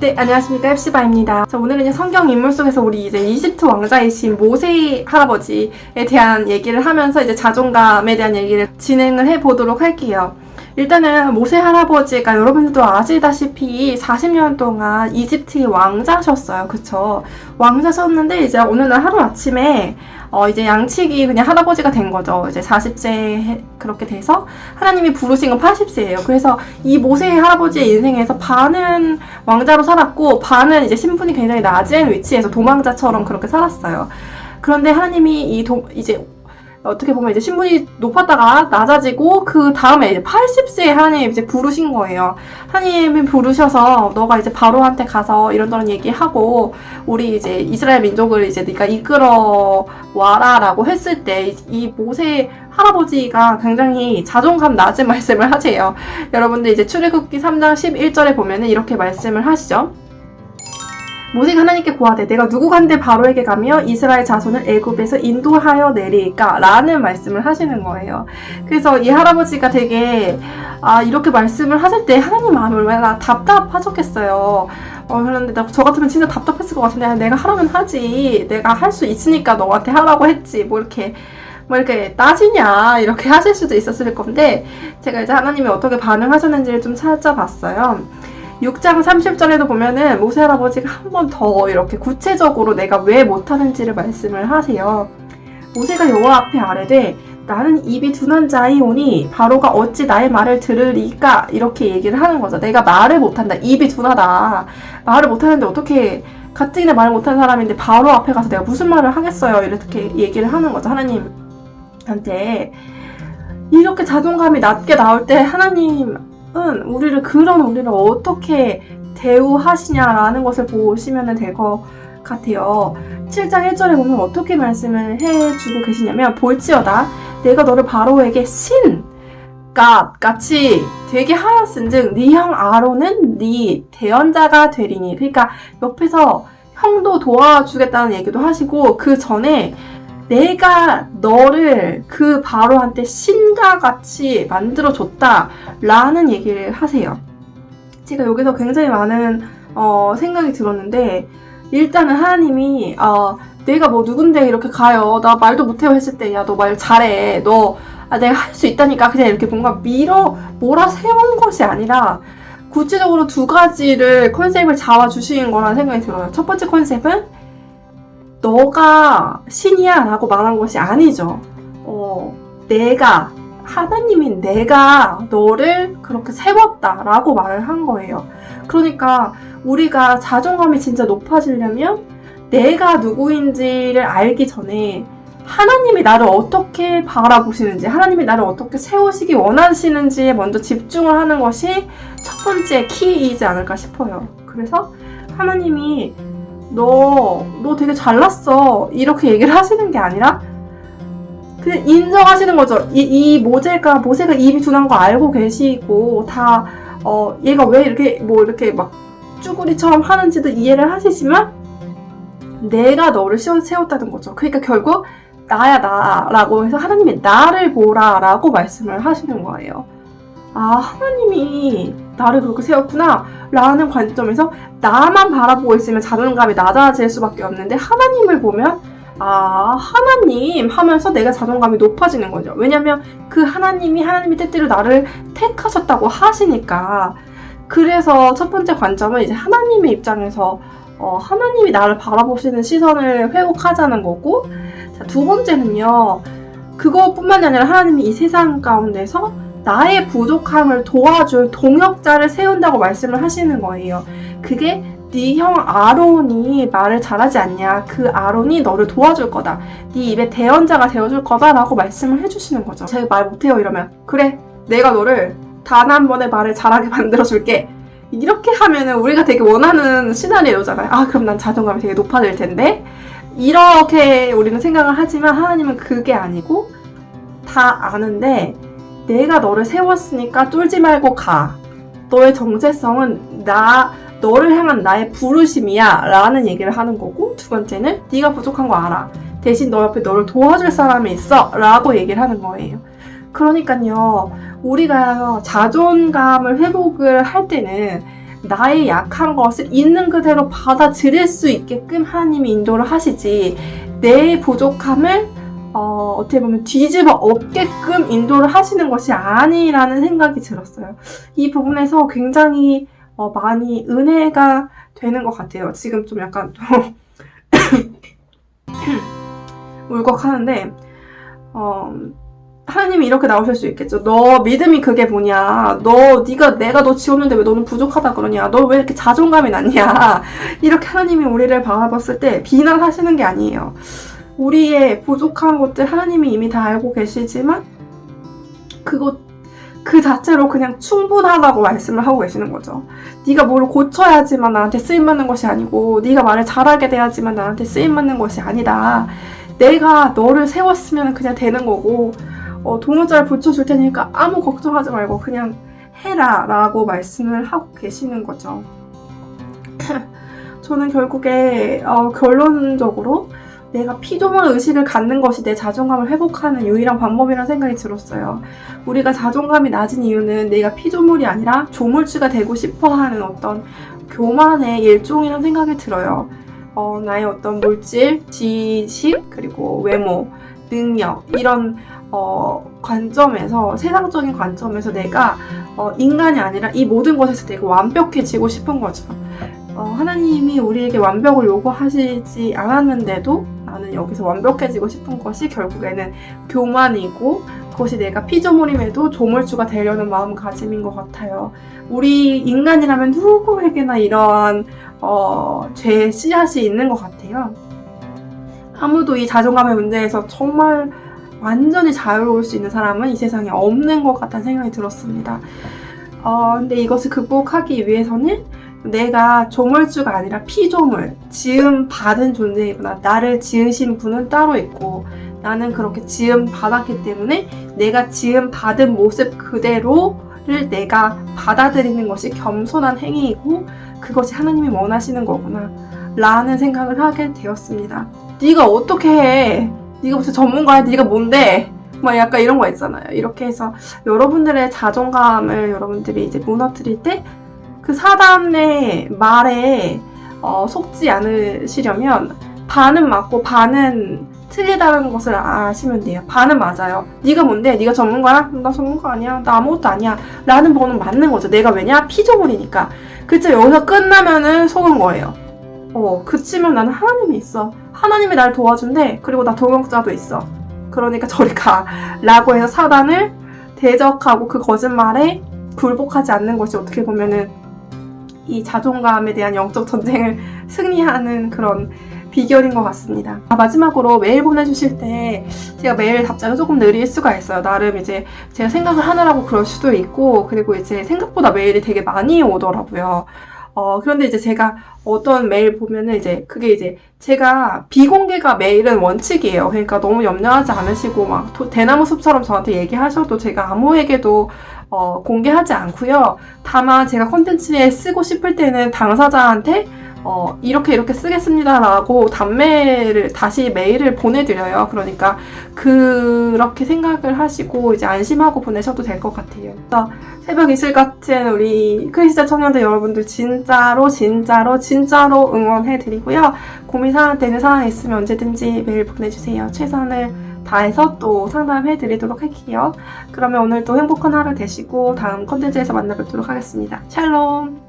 네, 안녕하십니까. 헵시바입니다. 오늘은 이제 성경 인물 속에서 우리 이제 이집트 왕자이신 모세 할아버지에 대한 얘기를 하면서 이제 자존감에 대한 얘기를 진행을 해보도록 할게요. 일단은 모세 할아버지가 여러분들도 아시다시피 40년 동안 이집트의 왕자셨어요. 그쵸? 왕자셨는데 이제 어느 날 하루아침에 이제 양치기 그냥 할아버지가 된 거죠. 이제 40세 그렇게 돼서 하나님이 부르신 건 80세예요. 그래서 이 모세 할아버지의 인생에서 반은 왕자로 살았고 반은 이제 신분이 굉장히 낮은 위치에서 도망자처럼 그렇게 살았어요. 그런데 하나님이 이제 어떻게 보면 이제 신분이 높았다가 낮아지고 그 다음에 이제 80세에 하나님이 이제 부르신 거예요. 하나님이 부르셔서 너가 이제 바로한테 가서 이런저런 얘기하고 우리 이제 이스라엘 민족을 이제 네가 이끌어 와라라고 했을 때 이 모세 할아버지가 굉장히 자존감 낮은 말씀을 하세요. 여러분들 이제 출애굽기 3장 11절에 보면은 이렇게 말씀을 하시죠. 모세가 하나님께 고하되 내가 누구간데 바로에게 가며 이스라엘 자손을 애굽에서 인도하여 내리까? 라는 말씀을 하시는 거예요. 그래서 이 할아버지가 되게 이렇게 말씀을 하실 때 하나님 마음이 얼마나 답답하셨겠어요. 그런데 저 같으면 진짜 답답했을 것 같은데 내가 하라면 하지. 내가 할 수 있으니까 너한테 하라고 했지. 뭐 이렇게 따지냐 이렇게 하실 수도 있었을 건데 제가 이제 하나님이 어떻게 반응하셨는지를 좀 찾아봤어요. 6장 30절에도 보면은 모세 할아버지가 한 번 더 이렇게 구체적으로 내가 왜 못하는지를 말씀을 하세요. 모세가 여호와 앞에 아뢰되 나는 입이 둔한 자이오니 바로가 어찌 나의 말을 들으리까? 이렇게 얘기를 하는 거죠. 내가 말을 못한다. 입이 둔하다. 말을 못하는데 어떻게 가뜩이나 말을 못하는 사람인데 바로 앞에 가서 내가 무슨 말을 하겠어요. 이렇게 얘기를 하는 거죠. 하나님한테. 이렇게 자존감이 낮게 나올 때 하나님 그런 우리를 어떻게 대우하시냐라는 것을 보시면 될 것 같아요. 7장 1절에 보면 어떻게 말씀을 해주고 계시냐면 볼지어다 내가 너를 바로에게 신갓 같이 되게 하였은즉 네 형 아론은 네 대언자가 되리니. 그러니까 옆에서 형도 도와주겠다는 얘기도 하시고 그 전에 내가 너를 그 바로한테 신과 같이 만들어줬다 라는 얘기를 하세요. 제가 여기서 굉장히 많은 생각이 들었는데 일단은 하나님이 내가 뭐 누군데 이렇게 가요. 나 말도 못해요 했을 때 야 너 말 잘해. 너 내가 할 수 있다니까 그냥 이렇게 뭔가 몰아세운 것이 아니라 구체적으로 두 가지를 컨셉을 잡아주신 거라는 생각이 들어요. 첫 번째 컨셉은 너가 신이야 라고 말한 것이 아니죠. 하나님인 내가 너를 그렇게 세웠다 라고 말을 한 거예요. 그러니까 우리가 자존감이 진짜 높아지려면 내가 누구인지를 알기 전에 하나님이 나를 어떻게 바라보시는지, 하나님이 나를 어떻게 세우시기 원하시는지에 먼저 집중을 하는 것이 첫 번째 키이지 않을까 싶어요. 그래서 하나님이 너 되게 잘났어 이렇게 얘기를 하시는 게 아니라 그냥 인정하시는 거죠. 모세가 입이 둔한 거 알고 계시고 다 얘가 왜 이렇게 막 쭈구리처럼 하는지도 이해를 하시지만 내가 너를 세웠다는 거죠. 그러니까 결국 나야 나라고 해서 하나님이 나를 보라 라고 말씀을 하시는 거예요. 하나님이 나를 그렇게 세웠구나 라는 관점에서 나만 바라보고 있으면 자존감이 낮아질 수밖에 없는데 하나님을 보면 하나님 하면서 내가 자존감이 높아지는 거죠. 왜냐면 그 하나님이 뜻대로 나를 택하셨다고 하시니까. 그래서 첫 번째 관점은 이제 하나님의 입장에서 하나님이 나를 바라보시는 시선을 회복하자는 거고, 자, 두 번째는요, 그것뿐만이 아니라 하나님이 이 세상 가운데서 나의 부족함을 도와줄 동역자를 세운다고 말씀을 하시는 거예요. 그게 네 형 아론이 말을 잘하지 않냐. 그 아론이 너를 도와줄 거다. 네 입에 대언자가 되어줄 거다 라고 말씀을 해주시는 거죠. 제가 말 못해요 이러면 그래 내가 너를 단 한 번의 말을 잘하게 만들어줄게. 이렇게 하면은 우리가 되게 원하는 시나리오잖아요. 그럼 난 자존감이 되게 높아질 텐데 이렇게 우리는 생각을 하지만 하나님은 그게 아니고 다 아는데 내가 너를 세웠으니까 쫄지 말고 가. 너의 정체성은 너를 향한 나의 부르심이야 라는 얘기를 하는 거고, 두 번째는 네가 부족한 거 알아. 대신 너 옆에 너를 도와줄 사람이 있어 라고 얘기를 하는 거예요. 그러니까요, 우리가 자존감을 회복을 할 때는 나의 약한 것을 있는 그대로 받아들일 수 있게끔 하나님이 인도를 하시지, 내 부족함을 어떻게 보면 뒤집어 엎게끔 인도를 하시는 것이 아니라는 생각이 들었어요. 이 부분에서 굉장히 많이 은혜가 되는 것 같아요. 지금 좀 약간 울컥하는데, 하나님이 이렇게 나오실 수 있겠죠. 너 믿음이 그게 뭐냐? 내가 너 지웠는데 왜 너는 부족하다 그러냐? 너 왜 이렇게 자존감이 낮냐? 이렇게 하나님이 우리를 바라봤을 때 비난하시는 게 아니에요. 우리의 부족한 것들 하나님이 이미 다 알고 계시지만 그 자체로 그냥 충분하다고 말씀을 하고 계시는 거죠. 네가 뭘 고쳐야지만 나한테 쓰임받는 것이 아니고, 네가 말을 잘하게 돼야지만 나한테 쓰임받는 것이 아니다. 내가 너를 세웠으면 그냥 되는 거고, 동호자를 붙여줄 테니까 아무 걱정하지 말고 그냥 해라 라고 말씀을 하고 계시는 거죠. 저는 결국에 결론적으로 내가 피조물 의식을 갖는 것이 내 자존감을 회복하는 유일한 방법이라는 생각이 들었어요. 우리가 자존감이 낮은 이유는 내가 피조물이 아니라 조물주가 되고 싶어하는 어떤 교만의 일종이라는 생각이 들어요. 나의 어떤 물질, 지식, 그리고 외모, 능력, 이런 관점에서, 세상적인 관점에서 내가 인간이 아니라 이 모든 것에서 내가 완벽해지고 싶은 거죠. 하나님이 우리에게 완벽을 요구하시지 않았는데도 나는 여기서 완벽해지고 싶은 것이 결국에는 교만이고, 그것이 내가 피조물임에도 조물주가 되려는 마음가짐인 것 같아요. 우리 인간이라면 누구에게나 이러한 죄의 씨앗이 있는 것 같아요. 아무도 이 자존감의 문제에서 정말 완전히 자유로울 수 있는 사람은 이 세상에 없는 것 같다는 생각이 들었습니다. 근데 이것을 극복하기 위해서는 내가 조물주가 아니라 피조물, 지음 받은 존재이구나. 나를 지으신 분은 따로 있고 나는 그렇게 지음 받았기 때문에 내가 지음 받은 모습 그대로를 내가 받아들이는 것이 겸손한 행위이고, 그것이 하나님이 원하시는 거구나 라는 생각을 하게 되었습니다. 네가 어떻게 해? 네가 무슨 전문가야? 네가 뭔데? 막 약간 이런 거 있잖아요. 이렇게 해서 여러분들의 자존감을 여러분들이 이제 무너뜨릴 때 그 사단의 말에 속지 않으시려면 반은 맞고 반은 틀리다는 것을 아시면 돼요. 반은 맞아요. 네가 뭔데? 네가 전문가야? 나 전문가 아니야. 나 아무것도 아니야. 라는 번은 맞는 거죠. 내가 왜냐? 피조물이니까. 그쵸? 여기서 끝나면은 속은 거예요. 그치만 나는 하나님이 있어. 하나님이 날 도와준대. 그리고 나 동역자도 있어. 그러니까 저리 가. 라고 해서 사단을 대적하고 그 거짓말에 굴복하지 않는 것이 어떻게 보면은 이 자존감에 대한 영적 전쟁을 승리하는 그런 비결인 것 같습니다. 마지막으로 메일 보내주실 때 제가 메일 답장이 조금 느릴 수가 있어요. 나름 이제 제가 생각을 하느라고 그럴 수도 있고, 그리고 이제 생각보다 메일이 되게 많이 오더라고요. 그런데 이제 제가 어떤 메일 보면은 이제 그게 이제 제가 비공개가 메일은 원칙이에요. 그러니까 너무 염려하지 않으시고 막 대나무 숲처럼 저한테 얘기하셔도 제가 아무에게도 공개하지 않고요. 다만 제가 콘텐츠에 쓰고 싶을 때는 당사자한테 이렇게 쓰겠습니다라고 다시 메일을 보내드려요. 그러니까 그렇게 생각을 하시고 이제 안심하고 보내셔도 될 것 같아요. 새벽 이슬 같은 우리 크리스찬 청년들 여러분들 진짜로 응원해드리고요. 고민 상할 때는 사항이 있으면 언제든지 메일 보내주세요. 최선을 다해서 또 상담해드리도록 할게요. 그러면 오늘도 행복한 하루 되시고 다음 콘텐츠에서 만나뵙도록 하겠습니다. 샬롬!